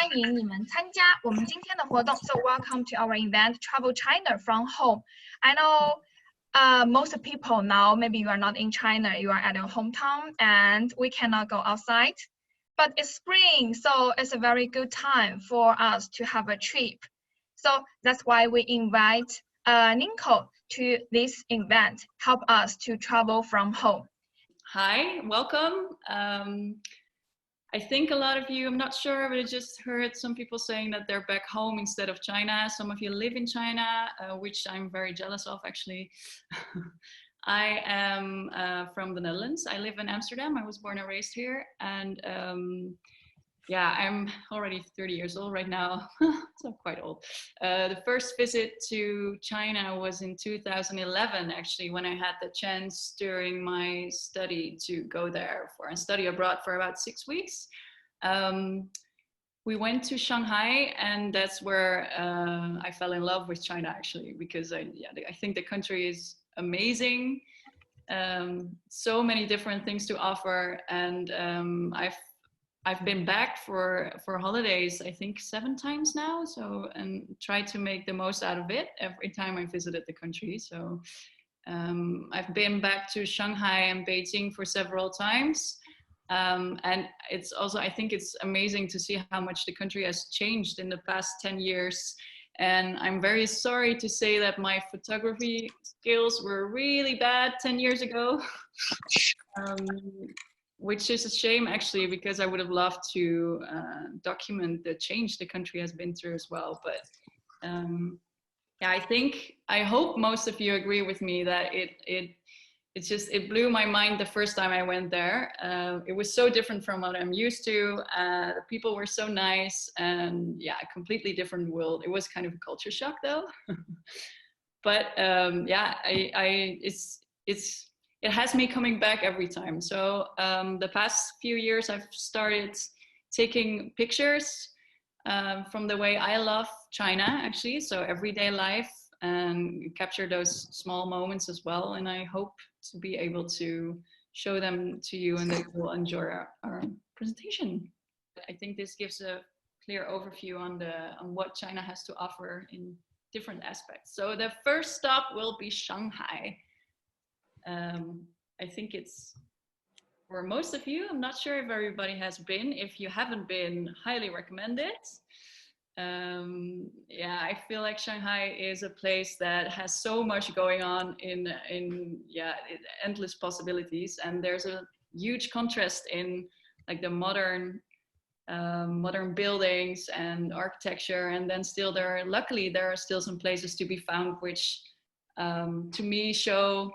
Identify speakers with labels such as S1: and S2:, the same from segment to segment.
S1: 欢迎你们参加我们今天的活动。So welcome to our event, Travel China from Home. I know most people now, maybe you are not in China, you are at your hometown and we cannot go outside. But it's spring, so it's a very good time for us to have a trip. So that's why we invite Nienke to this event, help us to travel from home.
S2: Hi, welcome. I think a lot of you, I'm not sure, but I just heard some people saying that they're back home instead of China. Some of you live in China, which I'm very jealous of actually. I am from the Netherlands. I live in Amsterdam. I was born and raised here. And yeah, I'm already 30 years old right now, so I'm quite old. The first visit to China was in 2011, actually, when I had the chance during my study to go there for and study abroad for about 6 weeks. We went to Shanghai, and that's where I fell in love with China, actually, because I think the country is amazing. So many different things to offer, and I've been back for holidays, I think 7 times now. So, and tried to make the most out of it every time I visited the country. So I've been back to Shanghai and Beijing for several times. And it's also, I think it's amazing to see how much the country has changed in the past 10 years. And I'm very sorry to say that my photography skills were really bad 10 years ago. Which is a shame actually, because I would have loved to document the change the country has been through as well. But yeah, I hope most of you agree with me that it blew my mind the first time I went there. It was so different from what I'm used to. The people were so nice, and yeah, a completely different world. It was kind of a culture shock though. But yeah, it has me coming back every time. So the past few years, I've started taking pictures from the way I love China, actually. So everyday life, and capture those small moments as well. And I hope to be able to show them to you, and that you will enjoy our presentation. I think this gives a clear overview on what China has to offer in different aspects. So the first stop will be Shanghai. I think it's for most of you. I'm not sure if everybody has been. If you haven't been, highly recommend it. Yeah, I feel like Shanghai is a place that has so much going on in endless possibilities, and there's a huge contrast in like the modern buildings and architecture, and then still luckily there are still some places to be found which to me show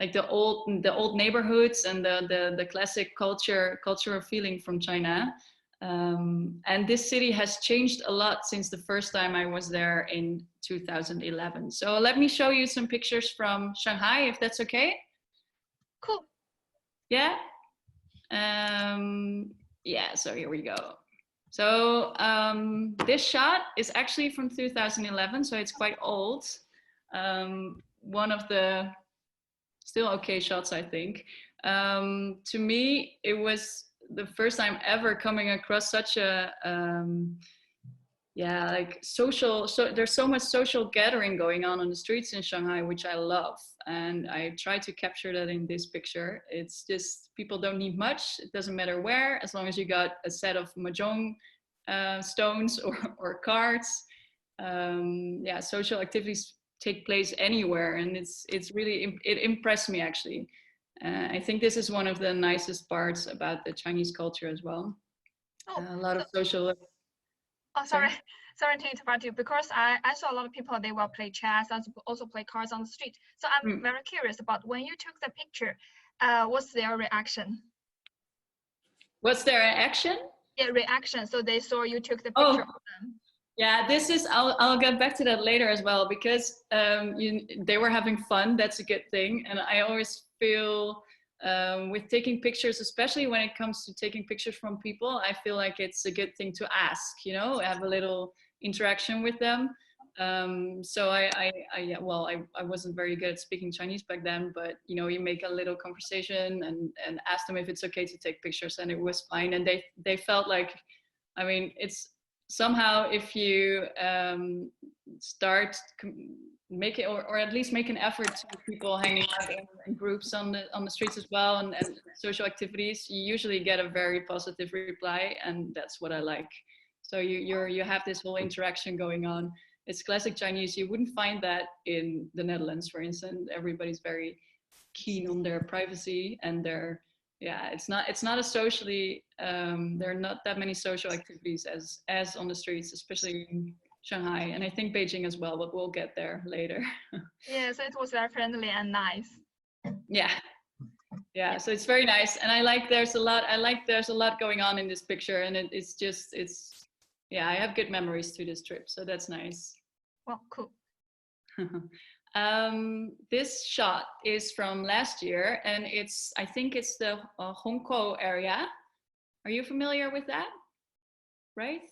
S2: like the old neighborhoods and the classic cultural feeling from China. And this city has changed a lot since the first time I was there in 2011. So let me show you some pictures from Shanghai, if that's okay.
S1: Cool.
S2: Yeah. Yeah, so here we go. So this shot is actually from 2011, so it's quite old. One of the still okay shots, I think. To me, it was the first time ever coming across such a like social. So there's so much social gathering going on the streets in Shanghai, which I love, and I try to capture that in this picture. It's just people don't need much. It doesn't matter where, as long as you got a set of mahjong stones or cards. Yeah, social activities take place anywhere, and it's really, it impressed me actually. I think this is one of the nicest parts about the Chinese culture as well. A lot of social.
S1: Oh, sorry to interrupt you, because I saw a lot of people, they will play chess and also play cards on the street. So I'm very curious about when you took the picture, what's their reaction?
S2: What's their reaction?
S1: Yeah, reaction. So they saw you took the picture of them.
S2: Yeah, this is, I'll get back to that later as well, because they were having fun. That's a good thing. And I always feel with taking pictures, especially when it comes to taking pictures from people, I feel like it's a good thing to ask, you know, have a little interaction with them. So I wasn't very good at speaking Chinese back then, but you know, you make a little conversation and ask them if it's okay to take pictures, and it was fine. And they felt like, I mean, it's somehow if you start make it, or at least make an effort to people hanging out in groups on the streets as well, and social activities, you usually get a very positive reply, and that's what I like. So you have this whole interaction going on. It's classic Chinese. You wouldn't find that in the Netherlands, for instance. Everybody's very keen on their privacy, and it's not a socially there are not that many social activities as on the streets, especially in Shanghai, and I think Beijing as well, but we'll get there later.
S1: Yes, it was very friendly and nice.
S2: Yeah, so it's very nice, and I like there's a lot going on in this picture, and it's I have good memories to this trip, so that's nice.
S1: Well, cool.
S2: This shot is from last year, and I think it's the Hongkou area. Are you familiar with that? Right?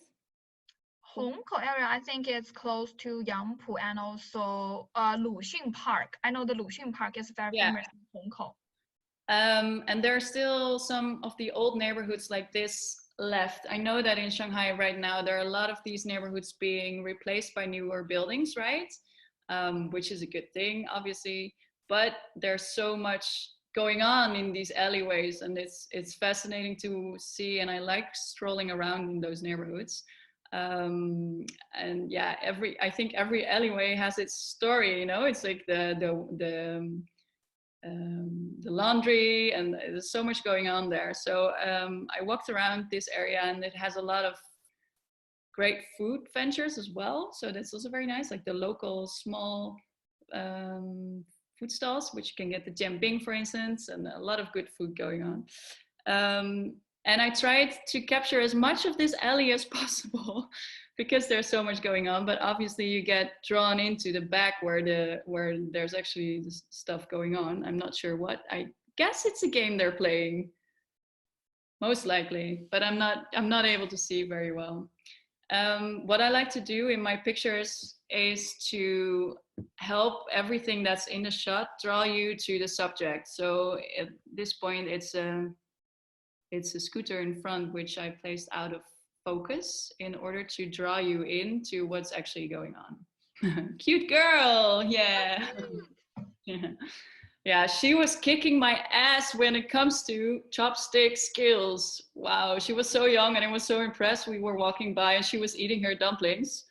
S1: Hongkou area, I think it's close to Yangpu and also Luxun Park. I know the Luxun Park is very famous in Hongkou.
S2: And there are still some of the old neighborhoods like this left. I know that in Shanghai right now, there are a lot of these neighborhoods being replaced by newer buildings, right? Which is a good thing, obviously. But there's so much going on in these alleyways, and it's fascinating to see, and I like strolling around in those neighborhoods. And yeah, I think every alleyway has its story, you know. It's like the laundry, and there's so much going on there. So I walked around this area, and it has a lot of great food ventures as well, so that's also very nice, like the local small food stalls, which you can get the jianbing, for instance, and a lot of good food going on. And I tried to capture as much of this alley as possible because there's so much going on, but obviously you get drawn into the back where there's actually stuff going on. I'm not sure what. I guess it's a game they're playing, most likely, but I'm not able to see very well. What I like to do in my pictures is to help everything that's in the shot draw you to the subject. So at this point, it's a scooter in front, which I placed out of focus in order to draw you into what's actually going on. Cute girl, yeah. Yeah, she was kicking my ass when it comes to chopstick skills. Wow, she was so young, and I was so impressed. We were walking by, and she was eating her dumplings,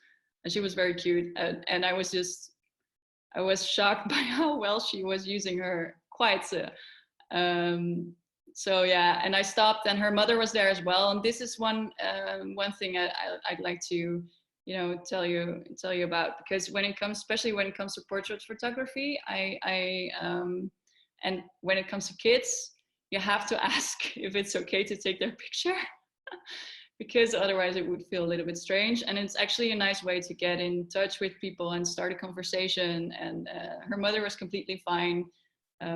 S2: and she was very cute. And I was shocked by how well she was using her kuaizhe. So yeah, and I stopped, and her mother was there as well. And this is one thing I'd like to, tell you about, because especially when it comes to portrait photography, and when it comes to kids, you have to ask if it's okay to take their picture, because otherwise it would feel a little bit strange. And it's actually a nice way to get in touch with people and start a conversation. And her mother was completely fine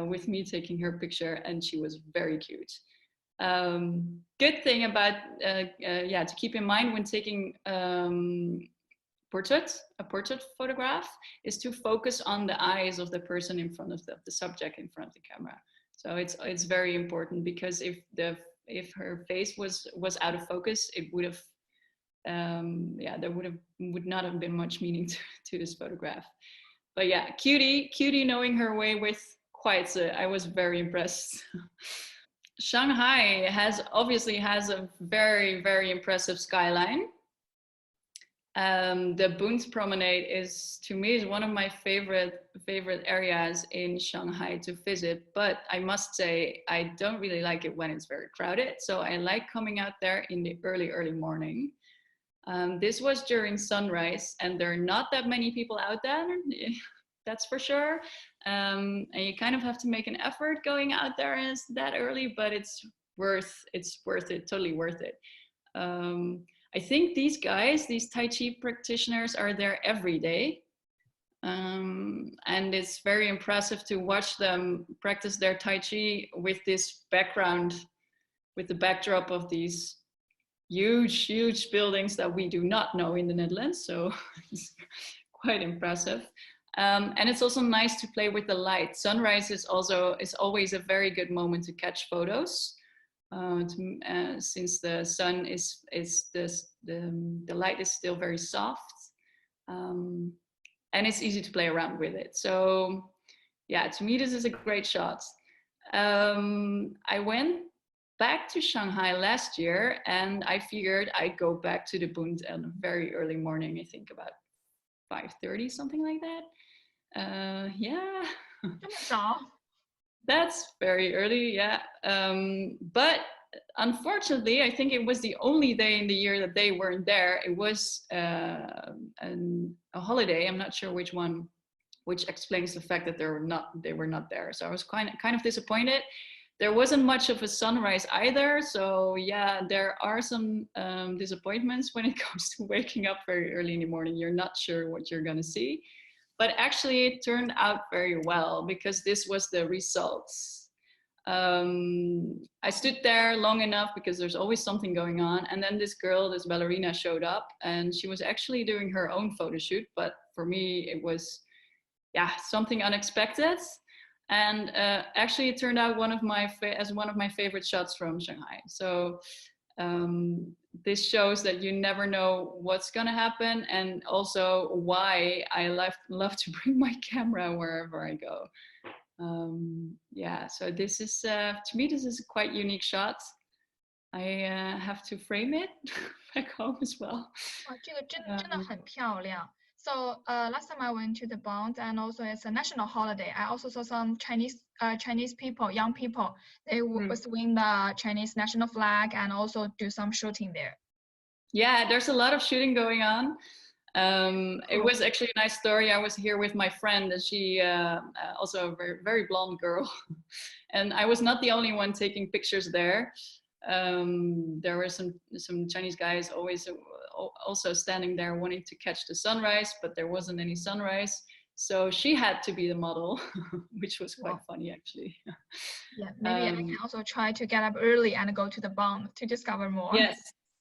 S2: with me taking her picture, and she was very cute. Good thing about to keep in mind when taking a portrait photograph is to focus on the eyes of the person in front of the subject in front of the camera. So it's very important, because if her face was out of focus, it would have there would not have been much meaning to this photograph. But yeah, cutie knowing her way with kuaizhe. I was very impressed. Shanghai obviously has a very, very impressive skyline. The Bund Promenade is one of my favorite areas in Shanghai to visit, but I must say I don't really like it when it's very crowded. So I like coming out there in the early morning. This was during sunrise, and there are not that many people out there. That's for sure. And you kind of have to make an effort going out there that early, but it's worth it, totally worth it. I think these Tai Chi practitioners are there every day. And it's very impressive to watch them practice their Tai Chi with this background, with the backdrop of these huge buildings that we do not know in the Netherlands. So it's quite impressive. And it's also nice to play with the light. Sunrise is always a very good moment to catch photos, since the sun is the light is still very soft, and it's easy to play around with it. So yeah, to me this is a great shot. I went back to Shanghai last year, and I figured I'd go back to the Bund in a very early morning. I think about 5:30, something like that. Yeah. That's very early, yeah. But unfortunately, I think it was the only day in the year that they weren't there. It was a holiday. I'm not sure which one, which explains the fact that they were not there. So I was kind of disappointed. There wasn't much of a sunrise either. So yeah, there are some disappointments when it comes to waking up very early in the morning. You're not sure what you're gonna see. But actually it turned out very well, because this was the results. I stood there long enough because there's always something going on. And then this girl, this ballerina, showed up, and she was actually doing her own photo shoot. But for me, it was, yeah, something unexpected. And actually it turned out as one of my favorite shots from Shanghai. So this shows that you never know what's gonna happen, and also why I love to bring my camera wherever I go. Yeah, so this is, to me, this is a quite unique shot. I have to frame it back home as well.
S1: 哇，这个真的很漂亮。So last time I went to the Bund, and also it's a national holiday. I also saw some Chinese people, young people. They would swing the Chinese national flag and also do some shooting there.
S2: Yeah, there's a lot of shooting going on. It was actually a nice story. I was here with my friend, and she also a very, very blonde girl. And I was not the only one taking pictures there. There were some Chinese guys always also standing there wanting to catch the sunrise, but there wasn't any sunrise. So she had to be the model, which was quite funny actually.
S1: Yeah, maybe I can also try to get up early and go to the Bund to discover more.
S2: Yes,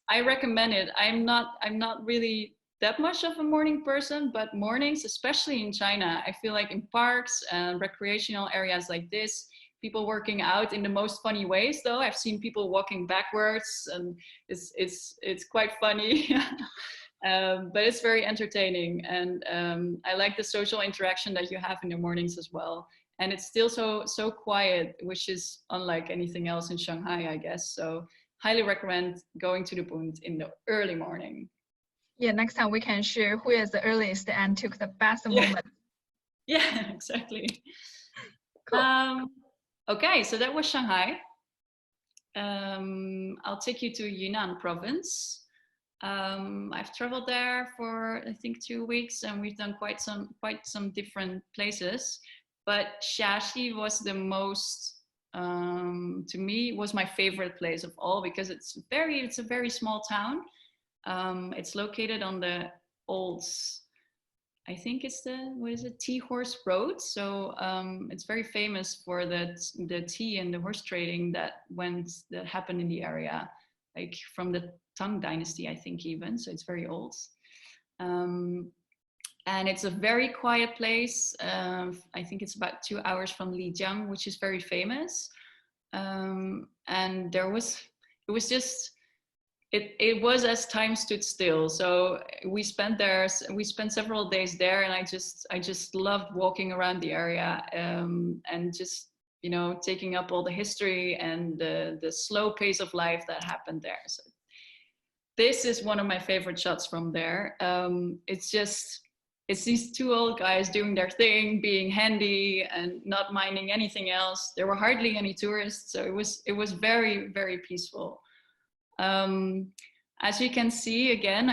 S2: I recommend it. I'm not really that much of a morning person, but mornings, especially in China, I feel like in parks and recreational areas like this, people working out in the most funny ways though. I've seen people walking backwards, and it's quite funny. But it's very entertaining, and I like the social interaction that you have in the mornings as well. And it's still so quiet, which is unlike anything else in Shanghai, I guess. So highly recommend going to the Bund in the early morning.
S1: Yeah, next time we can share who is the earliest and took the best moment.
S2: Yeah, exactly.
S1: Cool.
S2: Okay, so that was Shanghai. I'll take you to Yunnan province. I've traveled there for I think 2 weeks, and we've done quite some different places. But Shaanxi was the most, to me, was my favorite place of all, because it's a very small town. It's located on the old, I think it's the tea horse road. So it's very famous for the tea and the horse trading that happened in the area, like from the Tang Dynasty, I think even. So it's very old. And it's a very quiet place. I think it's about 2 hours from Lijiang, which is very famous. And it was as time stood still. So we spent several days there, and I just loved walking around the area, and just, you know, taking up all the history and the slow pace of life that happened there. So this is one of my favorite shots from there. It's these two old guys doing their thing, being handy and not minding anything else. There were hardly any tourists, so it was very, very peaceful. As you can see, again,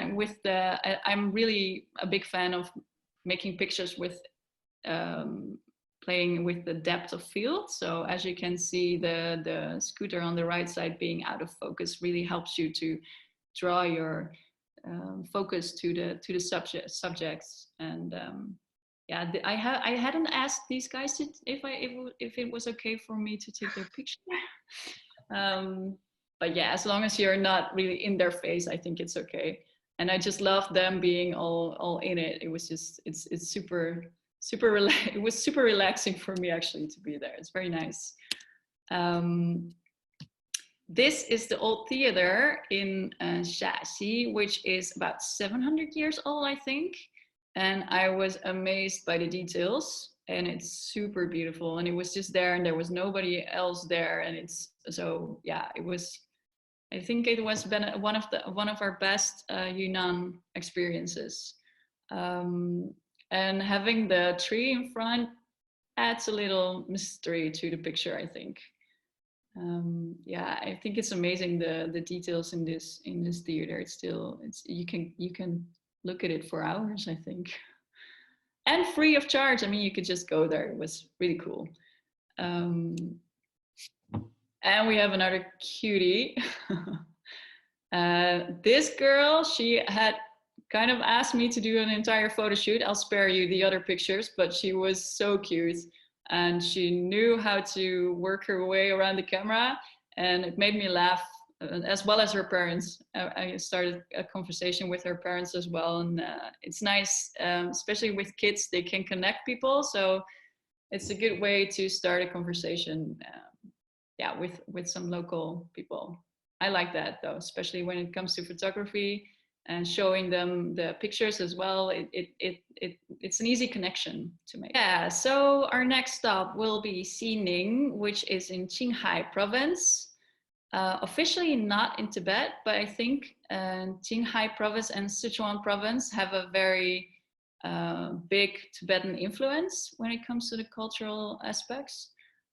S2: I'm really a big fan of making pictures with playing with the depth of field. So as you can see, the scooter on the right side being out of focus really helps you to draw your focus to the subjects. And yeah, I hadn't asked these guys if it was okay for me to take their picture. But yeah, as long as you're not really in their face, I think it's okay. And I just love them being all in it. It was just, it's super it was super relaxing for me actually to be there. It's very nice. this is the old theater in Shaanxi, which is about 700 years old, I think. And I was amazed by the details, and it's super beautiful. And it was just there, and there was nobody else there. And it's so, yeah, it was, I think it was been one of our best Yunnan experiences. And having the tree in front adds a little mystery to the picture, I think. Yeah, I think it's amazing the details in this theater. It's you can look at it for hours, I think, and free of charge. I mean, you could just go there. It was really cool. And we have another cutie. This girl, she had kind of asked me to do an entire photo shoot. I'll spare you the other pictures, but she was so cute. And she knew how to work her way around the camera, and it made me laugh, as well as her parents. I started a conversation with her parents as well, and it's nice, especially with kids, they can connect people, so it's a good way to start a conversation, yeah, with some local people. I like that though, especially when it comes to photography and showing them the pictures as well. It's an easy connection to make. Yeah, so our next stop will be Xining, which is in Qinghai province. Officially not in Tibet, but I think Qinghai province and Sichuan province have a very big Tibetan influence when it comes to the cultural aspects.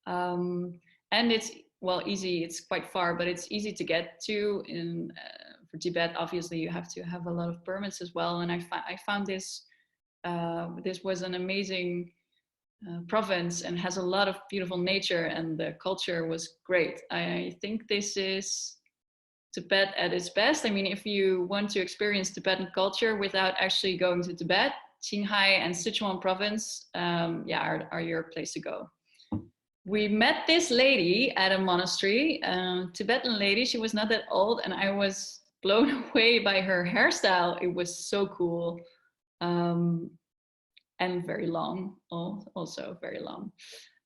S2: And it's, well, easy, it's quite far, but it's easy to get to. For Tibet, obviously, you have to have a lot of permits as well. And I found this, this was an amazing province and has a lot of beautiful nature, and the culture was great. I think this is Tibet at its best. I mean, if you want to experience Tibetan culture without actually going to Tibet, Qinghai and Sichuan province, yeah, are your place to go. We met this lady at a monastery, Tibetan lady. She was not that old, and I was blown away by her hairstyle. It was so cool, and very long, also very long.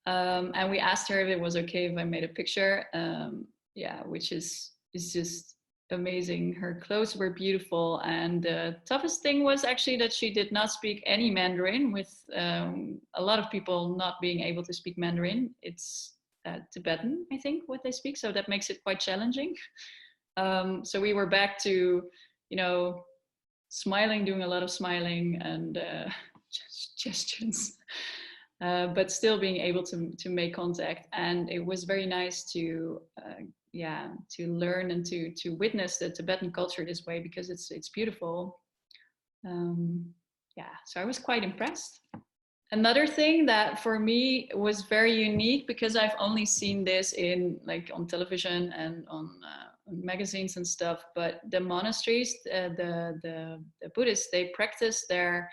S2: And we asked her if it was okay if I made a picture. Yeah, which is just amazing. Her clothes were beautiful, and the toughest thing was actually that she did not speak any Mandarin, with a lot of people not being able to speak Mandarin. It's Tibetan, I think, what they speak, so that makes it quite challenging. So we were back to, you know, smiling, doing a lot of smiling and gestures, but still being able to make contact. And it was very nice to yeah, to learn and to witness the Tibetan culture this way, because it's beautiful. Yeah, so I was quite impressed. Another thing that for me was very unique, because I've only seen this in, like, on television and on magazines and stuff, but the monasteries, the Buddhists, they practice their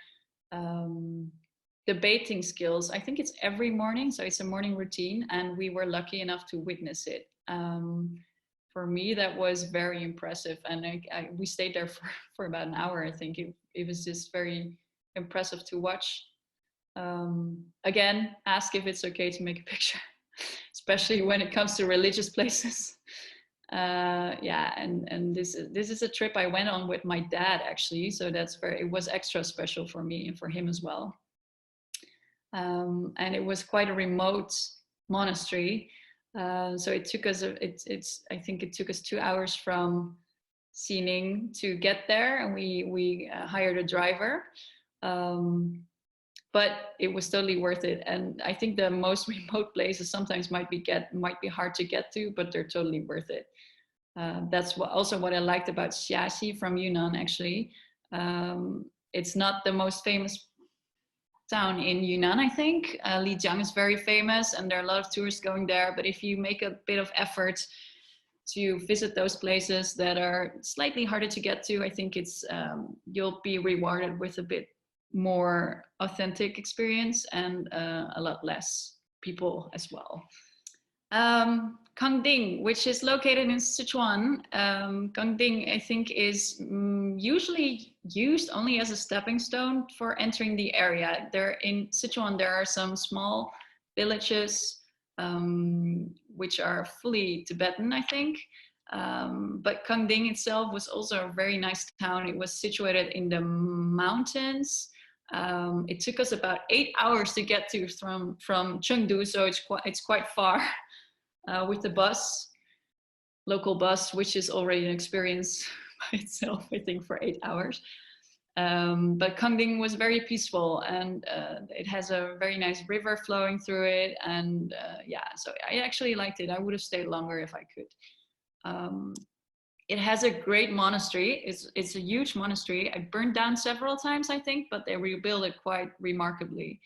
S2: debating skills. I think it's every morning, so it's a morning routine, and we were lucky enough to witness it. For me, that was very impressive, and we stayed there for about an hour. I think it was just very impressive to watch. Again, ask if it's okay to make a picture, especially when it comes to religious places. Yeah, and this is a trip I went on with my dad, actually, so it was extra special for me and for him as well. And it was quite a remote monastery, so it took us I think it took us 2 hours from Xining to get there, and we hired a driver. But it was totally worth it. And I think the most remote places sometimes might be hard to get to, but they're totally worth it. That's also what I liked about Shaanxi from Yunnan, actually. It's not the most famous town in Yunnan, I think. Lijiang is very famous, and there are a lot of tourists going there. But if you make a bit of effort to visit those places that are slightly harder to get to, I think you'll be rewarded with a bit more authentic experience and a lot less people as well. Gangding, which is located in Sichuan. Gangding, I think, is usually used only as a stepping stone for entering the area. In Sichuan, there are some small villages which are fully Tibetan, I think. But Qingding itself was also a very nice town. It was situated in the mountains. It took us about 8 hours to get to from Chengdu, so it's quite far with the bus, local bus, which is already an experience by itself, I think, for 8 hours. But Qingding was very peaceful, and it has a very nice river flowing through it, and yeah, so I actually liked it. I would have stayed longer if I could. It has a great monastery. It's a huge monastery. It burned down several times, I think, but they rebuilt it quite remarkably.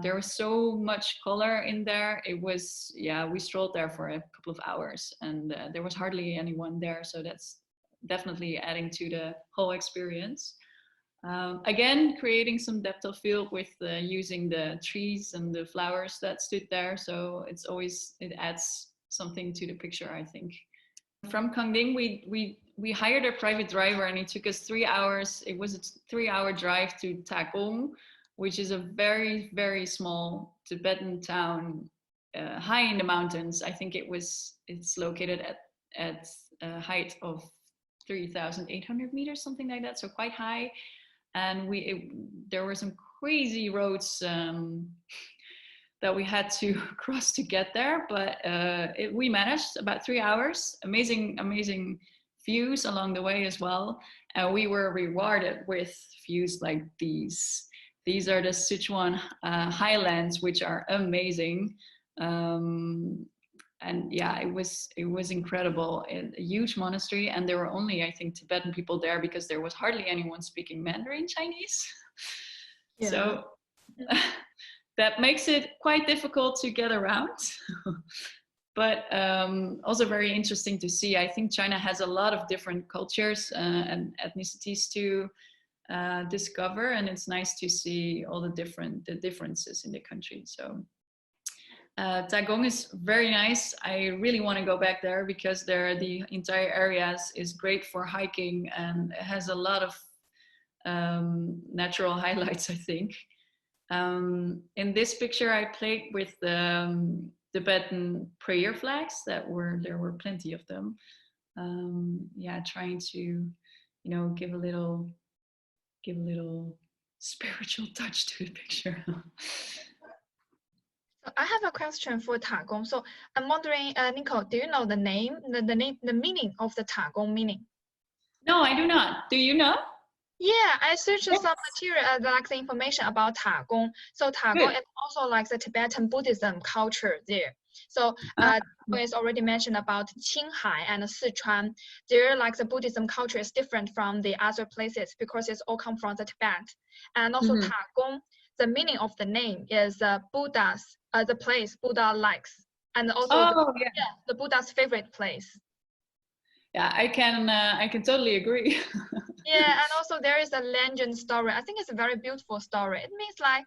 S2: There was so much color in there. It was, yeah, we strolled there for a couple of hours, and there was hardly anyone there, so that's definitely adding to the whole experience. Again, creating some depth of field with using the trees and the flowers that stood there, so it adds something to the picture, I think. From Qingding, we hired a private driver, and it took us 3 hours. It was a 3-hour drive to Tagong, which is a very, very small Tibetan town, high in the mountains. I think it's located at a height of 3,800 meters, something like that, so quite high. And there were some crazy roads that we had to cross to get there, but we managed about 3 hours. Amazing views along the way as well, and we were rewarded with views like these. These are the Sichuan highlands, which are amazing, and yeah, it was incredible. A huge monastery, and there were only, I think, Tibetan people there because there was hardly anyone speaking Mandarin Chinese. Yeah. So that makes it quite difficult to get around, but also very interesting to see. I think China has a lot of different cultures and ethnicities to discover, and it's nice to see all the differences in the country. So Tagong is very nice. I really want to go back there because the entire area is great for hiking, and it has a lot of natural highlights, I think. In this picture, I played with the Tibetan prayer flags. There were plenty of them. Yeah, trying to, give a little spiritual touch to the picture.
S1: I have a question for Tagong. So I'm wondering, Nico, do you know the name, the meaning of the Tagong meaning?
S2: No, I do not. Do you know?
S1: Yeah, I searched some material, like the information about Tagong. So Tagong is also like the Tibetan Buddhism culture there. So it's already mentioned about Qinghai and Sichuan. There, like the Buddhism culture is different from the other places because it's all come from the Tibet. And also Tagong, the meaning of the name is Buddha's, the place Buddha likes, and also the Buddha's favorite place.
S2: Yeah, I can totally agree.
S1: Yeah, and also there is a legend story. I think it's a very beautiful story. It means like,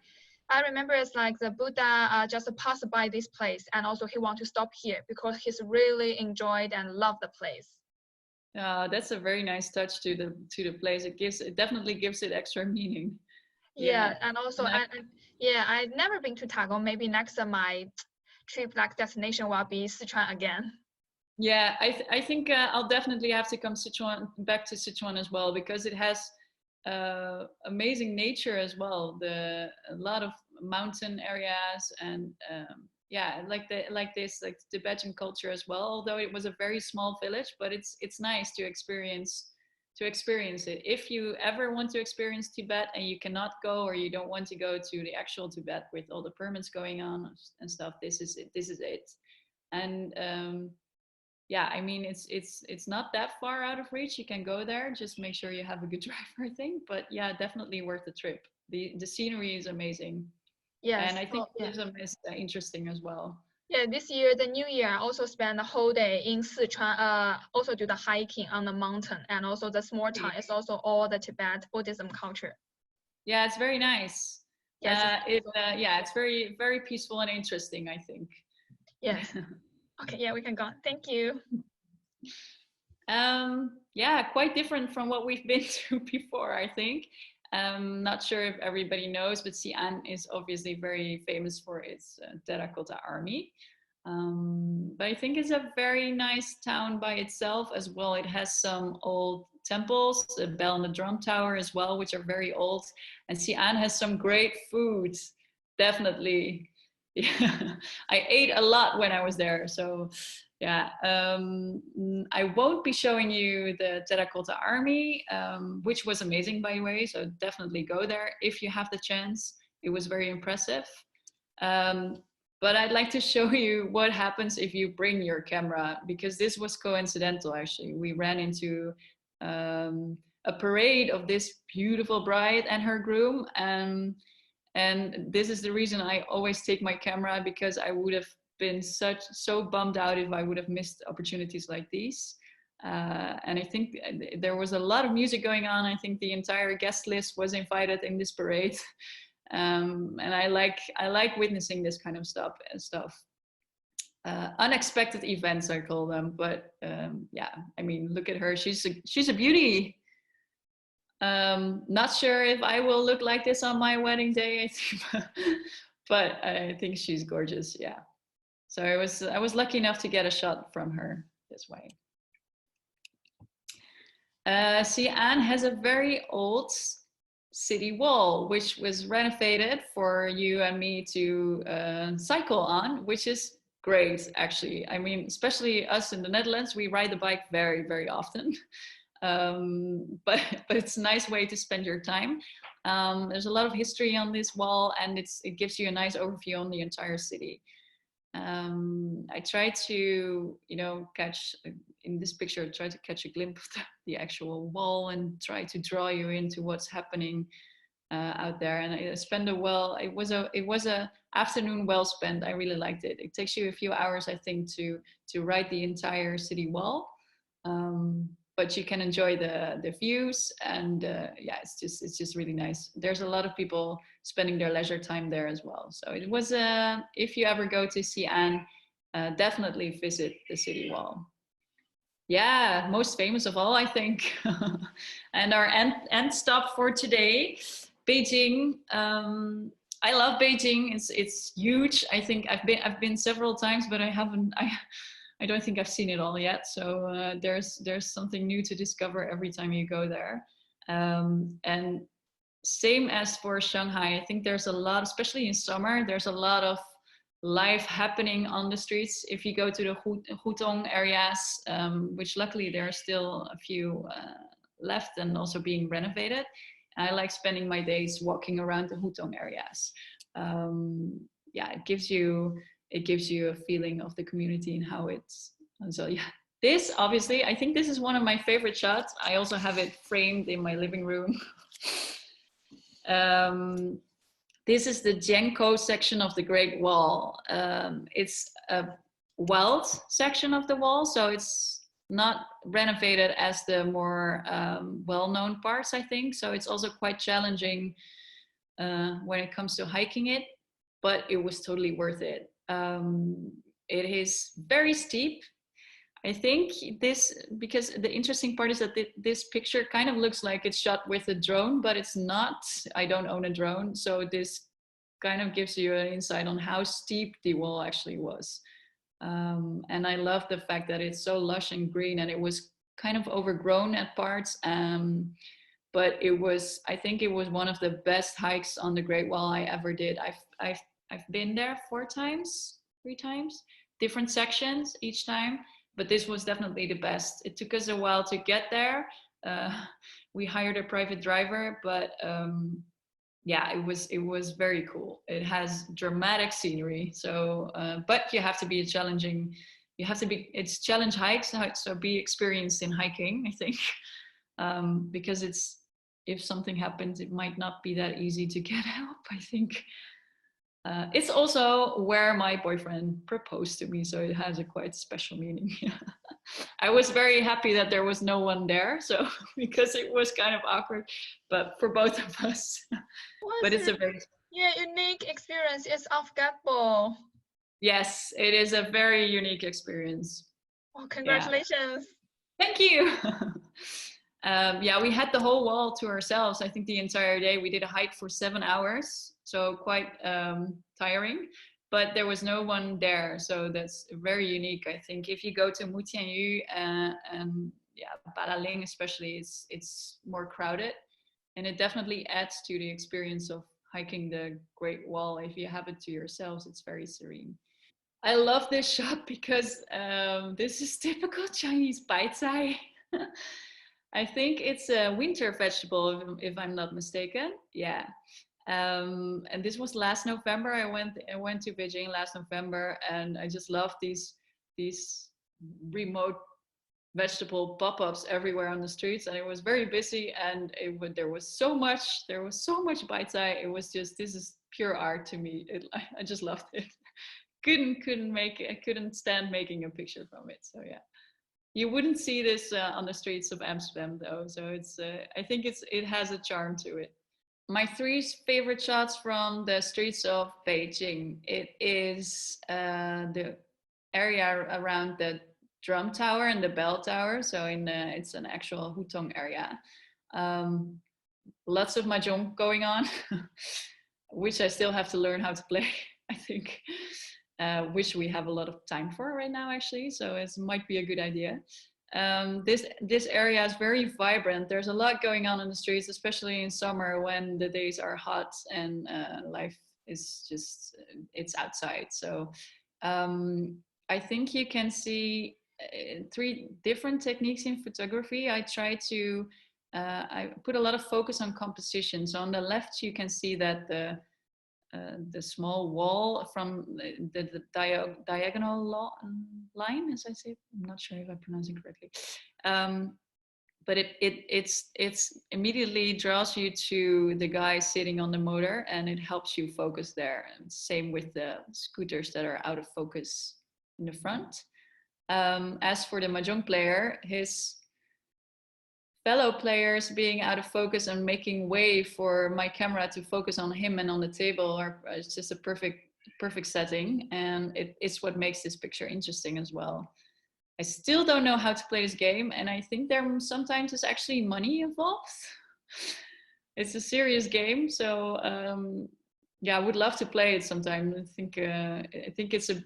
S1: I remember it's like the Buddha just passed by this place, and also he want to stop here because he's really enjoyed and loved the place.
S2: That's a very nice touch to the place. It definitely gives it extra meaning.
S1: Yeah, and also I've never been to Tagong. Maybe next my trip destination will be Sichuan again.
S2: Yeah, I think I'll definitely have to come back to Sichuan as well, because it has amazing nature as well. A lot of mountain areas, and like this Tibetan culture as well. Although it was a very small village, but it's nice to experience it. If you ever want to experience Tibet and you cannot go, or you don't want to go to the actual Tibet with all the permits going on and stuff, this is it. And yeah, I mean, it's not that far out of reach. You can go there. Just make sure you have a good driver, I think. But yeah, definitely worth the trip. The scenery is amazing. Yes. And I think tourism is interesting as well.
S1: Yeah, this year, the New Year, I also spent the whole day in Sichuan, also do the hiking on the mountain. And also the small town is also all the Tibet Buddhism culture.
S2: Yeah, it's very nice. Yes, it's very, very peaceful and interesting, I think.
S1: Yes. Okay, yeah, we can go. Thank you.
S2: Yeah, quite different from what we've been to before, I think. Not sure if everybody knows, but Xi'an is obviously very famous for its terracotta army. But I think it's a very nice town by itself as well. It has some old temples, the bell and the drum tower as well, which are very old. And Xi'an has some great food, definitely. Yeah. I ate a lot when I was there. So yeah, I won't be showing you the Terracotta Army, which was amazing, by the way. So definitely go there if you have the chance. It was very impressive. But I'd like to show you what happens if you bring your camera, because this was coincidental, actually. We ran into a parade of this beautiful bride and her groom. And this is the reason I always take my camera, because I would have been so bummed out if I would have missed opportunities like these. And I think there was a lot of music going on. I think the entire guest list was invited in this parade. And I like witnessing this kind of stuff. Unexpected events, I call them. But yeah, I mean, look at her. She's a beauty. Not sure if I will look like this on my wedding day, I think, but I think she's gorgeous. Yeah. So I was lucky enough to get a shot from her this way. Xi'an has a very old city wall, which was renovated for you and me to cycle on, which is great, actually. I mean, especially us in the Netherlands, we ride the bike very, very often. But it's a nice way to spend your time. There's a lot of history on this wall, and it gives you a nice overview on the entire city. I try to, catch in this picture, try to catch a glimpse of the actual wall and try to draw you into what's happening out there. And I spent it was a afternoon well spent. I really liked it. It takes you a few hours, I think, to ride the entire city wall. But you can enjoy the views, and yeah, it's just really nice. There's a lot of people spending their leisure time there as well. So it was if you ever go to Xi'an, definitely visit the city wall. Yeah, most famous of all, I think. And our end stop for today, Beijing. I love Beijing. It's huge. I think I've been several times, but I don't think I've seen it all yet. So there's something new to discover every time you go there. And same as for Shanghai, I think there's a lot, especially in summer, there's a lot of life happening on the streets. If you go to the Hutong areas, which luckily there are still a few left and also being renovated. I like spending my days walking around the Hutong areas. Yeah, it gives you a feeling of the community and how it's. And so yeah, this obviously, I think this is one of my favorite shots. I also have it framed in my living room. This is the Zhengkou section of the Great Wall. It's a wild section of the wall, so it's not renovated as the more well-known parts, I think. So it's also quite challenging when it comes to hiking it, but it was totally worth it. It is very steep. I think because the interesting part is that this picture kind of looks like it's shot with a drone, but it's not. I don't own a drone. So this kind of gives you an insight on how steep the wall actually was. And I love the fact that it's so lush and green, and it was kind of overgrown at parts. But I think it was one of the best hikes on the Great Wall I ever did. I've been there 3 times, different sections each time. But this was definitely the best. It took us a while to get there. We hired a private driver, but yeah, it was very cool. It has dramatic scenery. So, but you have to be it's challenge hikes, so be experienced in hiking, I think, because if something happens, it might not be that easy to get help, I think. It's also where my boyfriend proposed to me, so it has a quite special meaning. I was very happy that there was no one there, so because it was kind of awkward, but for both of us. But it's a very
S1: unique experience. It's unforgettable.
S2: Yes, it is a very unique experience.
S1: Oh, congratulations!
S2: Yeah. Thank you. Yeah, we had the whole wall to ourselves. I think the entire day we did a hike for 7 hours. So quite tiring, but there was no one there. So that's very unique. I think if you go to Mutianyu and yeah, Badaling especially, it's more crowded, and it definitely adds to the experience of hiking the Great Wall. If you have it to yourselves, it's very serene. I love this shop because this is typical Chinese baitai. I think it's a winter vegetable, if I'm not mistaken. Yeah. And this was last November. I went to Beijing last November, and I just love these remote vegetable pop-ups everywhere on the streets, and it was very busy, and there was so much baitai. It was just, this is pure art to me. I just loved it. I couldn't stand making a picture from it. So yeah, you wouldn't see this on the streets of Amsterdam though. So it's I think it has a charm to it. My three favorite shots from the streets of Beijing. It is the area around the drum tower and the bell tower. So it's an actual hutong area. Um, Lots of mahjong going on, which I still have to learn how to play. I think, which we have a lot of time for right now, actually. So it might be a good idea. This area is very vibrant. There's a lot going on in the streets, especially in summer when the days are hot and life is just, it's outside. So I think you can see three different techniques in photography. I put a lot of focus on composition. So on the left, you can see that the small wall from the diagonal line, as I say. I'm not sure if I pronounce it correctly. But it's immediately draws you to the guy sitting on the motor, and it helps you focus there. And same with the scooters that are out of focus in the front. As for the mahjong player, his fellow players being out of focus and making way for my camera to focus on him and on the table it's just a perfect setting, and it's what makes this picture interesting as well. I still don't know how to play this game, and I think there sometimes is actually money involved. It's a serious game, so yeah, I would love to play it sometime. I think it's a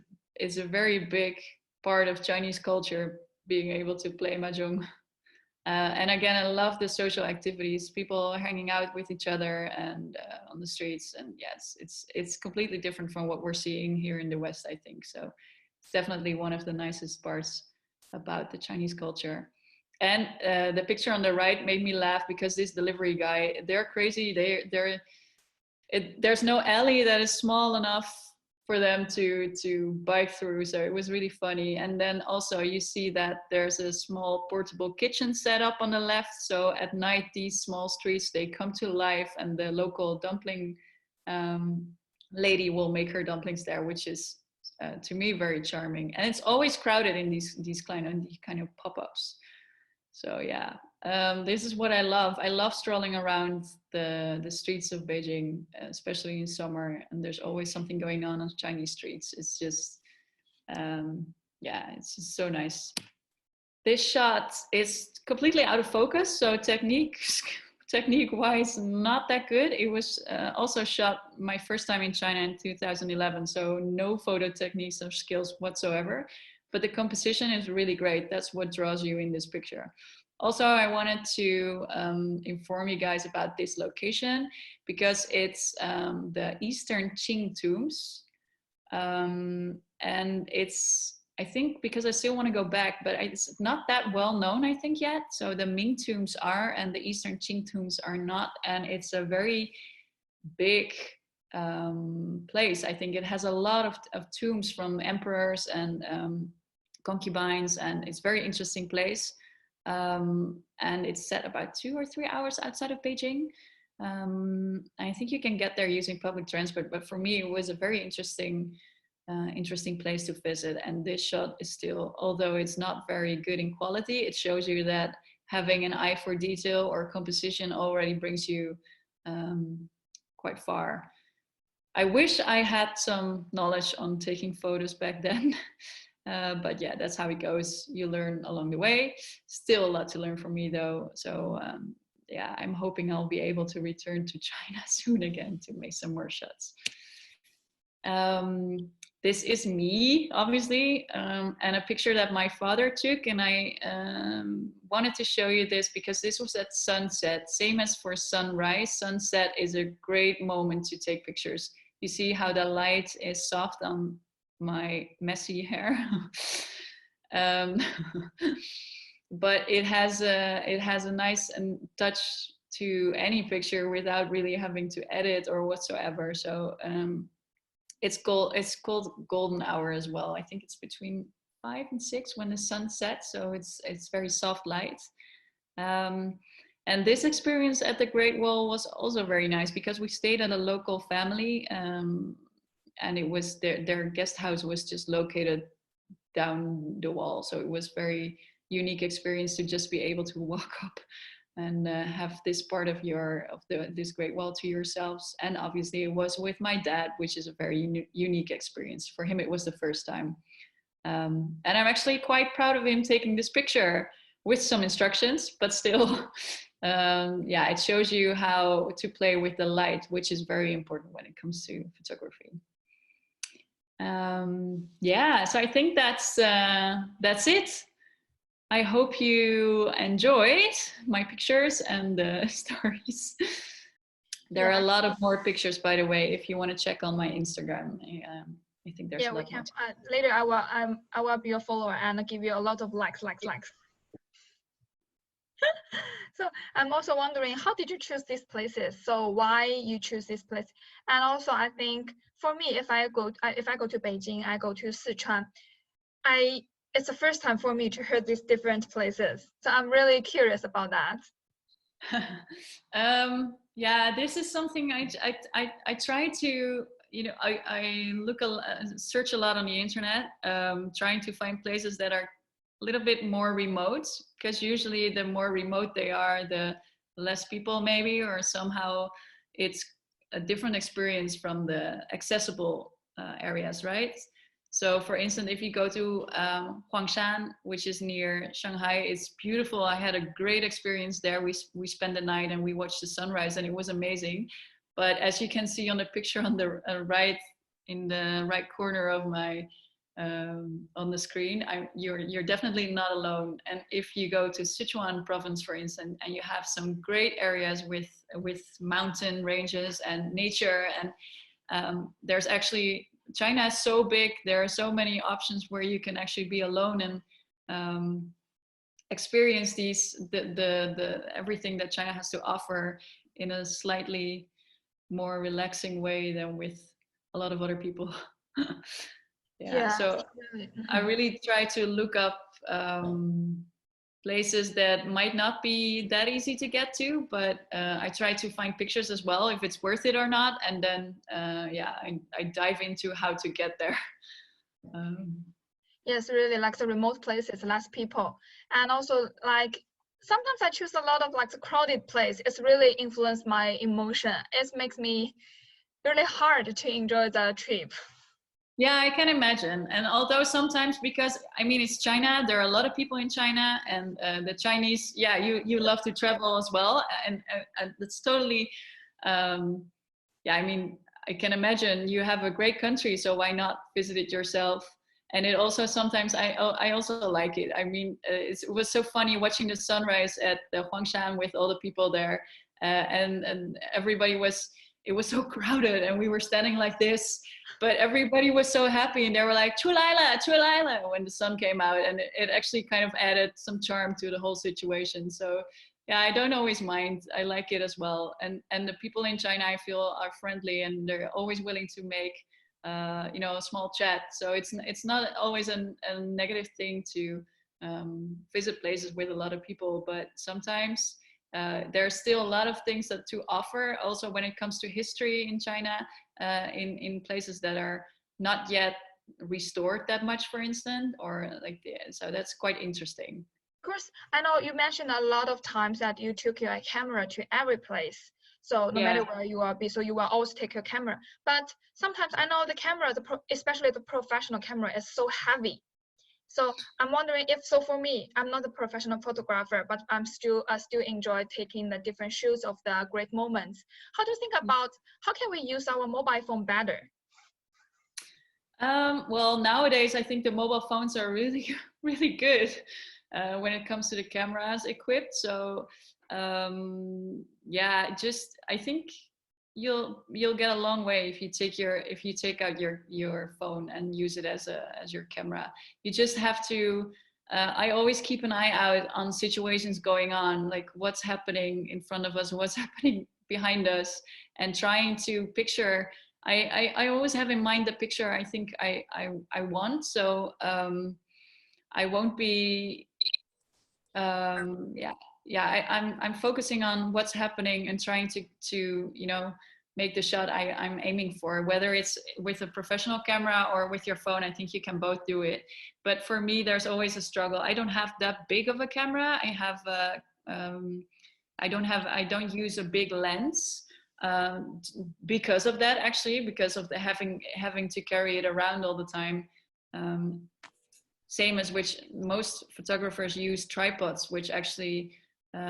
S2: very big part of Chinese culture, being able to play mahjong. And again, I love the social activities, people hanging out with each other and on the streets. And yes, it's completely different from what we're seeing here in the West, I think. So it's definitely one of the nicest parts about the Chinese culture. And the picture on the right made me laugh because this delivery guy, they're crazy. There's no alley that is small enough for them to bike through, so it was really funny. And then also you see that there's a small portable kitchen set up on the left, so at night these small streets, they come to life, and the local dumpling lady will make her dumplings there, which is to me very charming. And it's always crowded in these kind of pop-ups. So yeah, this is what I love. I love strolling around the streets of Beijing, especially in summer, and there's always something going on Chinese streets. It's just, yeah, it's just so nice. This shot is completely out of focus, so technique-wise, not that good. It was also shot my first time in China in 2011, so no photo techniques or skills whatsoever. But the composition is really great. That's what draws you in this picture. Also, I wanted to inform you guys about this location because it's the Eastern Qing tombs. And it's, I think, because I still want to go back, but it's not that well known, I think, yet. So the Ming tombs are, and the Eastern Qing tombs are not. And it's a very big place. I think it has a lot of tombs from emperors and concubines, and it's a very interesting place. And it's set about 2 or 3 hours outside of Beijing. I think you can get there using public transport, but for me it was a very interesting place to visit. And this shot is still, although it's not very good in quality, it shows you that having an eye for detail or composition already brings you quite far. I wish I had some knowledge on taking photos back then. But yeah, that's how it goes. You learn along the way. Still a lot to learn from me though. So yeah, I'm hoping I'll be able to return to China soon again to make some more shots. This is me, obviously, and a picture that my father took. And I wanted to show you this because this was at sunset. Same as for sunrise, sunset is a great moment to take pictures. You see how the light is soft on my messy hair. But it has a nice touch to any picture without really having to edit or whatsoever. So it's called golden hour as well. I think it's between 5 and 6 when the sun sets, so it's very soft light. And this experience at the Great Wall was also very nice because we stayed at a local family, and it was their guest house was just located down the wall, so it was very unique experience to just be able to walk up and have this part of this Great Wall to yourselves. And obviously it was with my dad, which is a very unique experience. For him, it was the first time. And I'm actually quite proud of him taking this picture with some instructions, but still, yeah, it shows you how to play with the light, which is very important when it comes to photography. Yeah, so I think that's it. I hope you enjoyed my pictures and the stories. There are a lot of more pictures, by the way, if you want to check on my Instagram. I think there's a lot more.
S1: Later I will be your follower and give you a lot of likes. So I'm also wondering, how did you choose these places? So why you choose this place? And also I think for me, if I go to Beijing, I go to Sichuan, it's the first time for me to hear these different places. So I'm really curious about that.
S2: Yeah, this is something I try to, you know, I search a lot on the internet, trying to find places that are a little bit more remote, because usually the more remote they are, the less people maybe, or somehow it's a different experience from the accessible areas, right? So for instance, if you go to Huangshan, which is near Shanghai, it's beautiful. I had a great experience there. We spent the night and we watched the sunrise and it was amazing. But as you can see on the picture on the right, in the right corner of my on the screen, you're definitely not alone. And if you go to Sichuan province, for instance, and you have some great areas with mountain ranges and nature, and there's actually, China is so big, there are so many options where you can actually be alone and experience the everything that China has to offer in a slightly more relaxing way than with a lot of other people. Yeah, so I really try to look up places that might not be that easy to get to, but I try to find pictures as well, if it's worth it or not. And then, yeah, I dive into how to get there.
S1: Yes, really, like the remote places, less people. And also, like, sometimes I choose a lot of like the crowded place. It's really influenced my emotion. It makes me really hard to enjoy the trip.
S2: Yeah, I can imagine. And although sometimes, because I mean, it's China, there are a lot of people in China, and the Chinese, yeah, you love to travel as well. And it's totally, yeah, I mean, I can imagine you have a great country, so why not visit it yourself? And it also sometimes, I also like it. I mean, it was so funny watching the sunrise at the Huangshan with all the people there, and everybody it was so crowded, and we were standing like this, but everybody was so happy, and they were like, "Chu lai la, chu lai la," when the sun came out, and it actually kind of added some charm to the whole situation. So yeah, I don't always mind. I like it as well. And the people in China, I feel, are friendly, and they're always willing to make you know, a small chat. So it's not always a negative thing to visit places with a lot of people, but sometimes there's still a lot of things to offer also when it comes to history in China, in places that are not yet restored that much, for instance, or like so that's quite interesting.
S1: Of course, I know you mentioned a lot of times that you took your camera to every place. So no matter where you are, so you will always take your camera. But sometimes I know the camera, especially the professional camera, is so heavy. So I'm wondering if, so for me, I'm not a professional photographer, but I still enjoy taking the different shoots of the great moments. How do you think about, how can we use our mobile phone better?
S2: Well, nowadays I think the mobile phones are really, really good when it comes to the cameras equipped. So yeah, just I think you'll get a long way if you take out your phone and use it as your camera. You just have to. I always keep an eye out on situations going on, like what's happening in front of us, what's happening behind us, and trying to picture. I always have in mind the picture I think I want. So I won't be I'm focusing on what's happening and trying to make the shot I'm aiming for, whether it's with a professional camera or with your phone. I think you can both do it, but for me there's always a struggle. I don't have that big of a camera. I don't use a big lens because of that, actually, because of the having to carry it around all the time. Same as which most photographers use tripods, which actually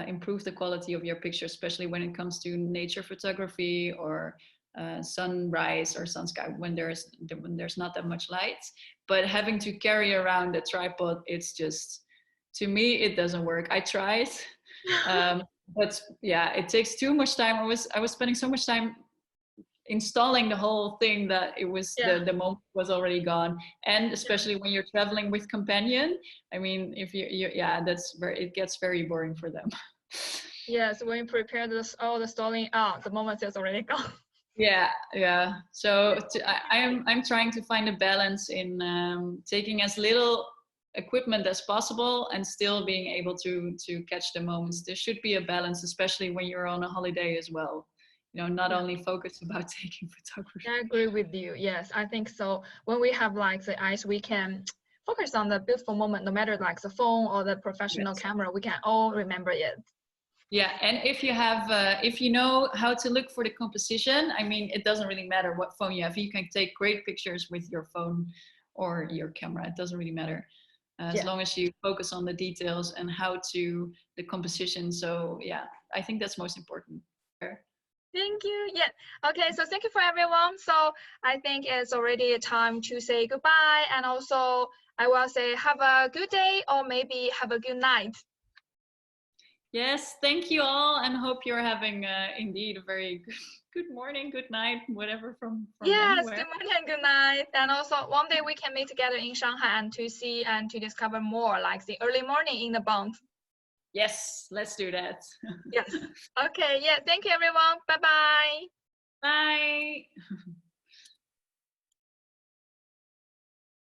S2: improve the quality of your picture, especially when it comes to nature photography or sunrise or sunsky when there's not that much light. But having to carry around a tripod, it's just, to me, it doesn't work. I tried, but yeah, it takes too much time. I was spending so much time installing the whole thing that it was the moment was already gone. And especially when you're traveling with companion, I mean, if you it gets very boring for them.
S1: Yes, when you prepare all the stalling out, the moment is already gone.
S2: Yeah. So I'm trying to find a balance in taking as little equipment as possible and still being able to catch the moments. There should be a balance, especially when you're on a holiday as well. Not only focus about taking photography.
S1: I agree with you. Yes, I think so. When we have like the eyes, we can focus on the beautiful moment, no matter like the phone or the professional camera, we can all remember it.
S2: Yeah, and if you know how to look for the composition, I mean, it doesn't really matter what phone you have. You can take great pictures with your phone or your camera. It doesn't really matter as long as you focus on the details and the composition. So yeah, I think that's most important.
S1: Thank you. Yeah. Okay. So thank you for everyone. So I think it's already time to say goodbye. And also I will say have a good day or maybe have a good night.
S2: Yes. Thank you all, and hope you're having indeed a very good morning, good night, whatever from
S1: yes,
S2: anywhere.
S1: good morning and good night. And also one day we can meet together in Shanghai and to see and to discover more like the early morning in the Bund.
S2: Yes, let's do that.
S1: Yes. Okay. Yeah. Thank you, everyone. Bye-bye.
S2: Bye.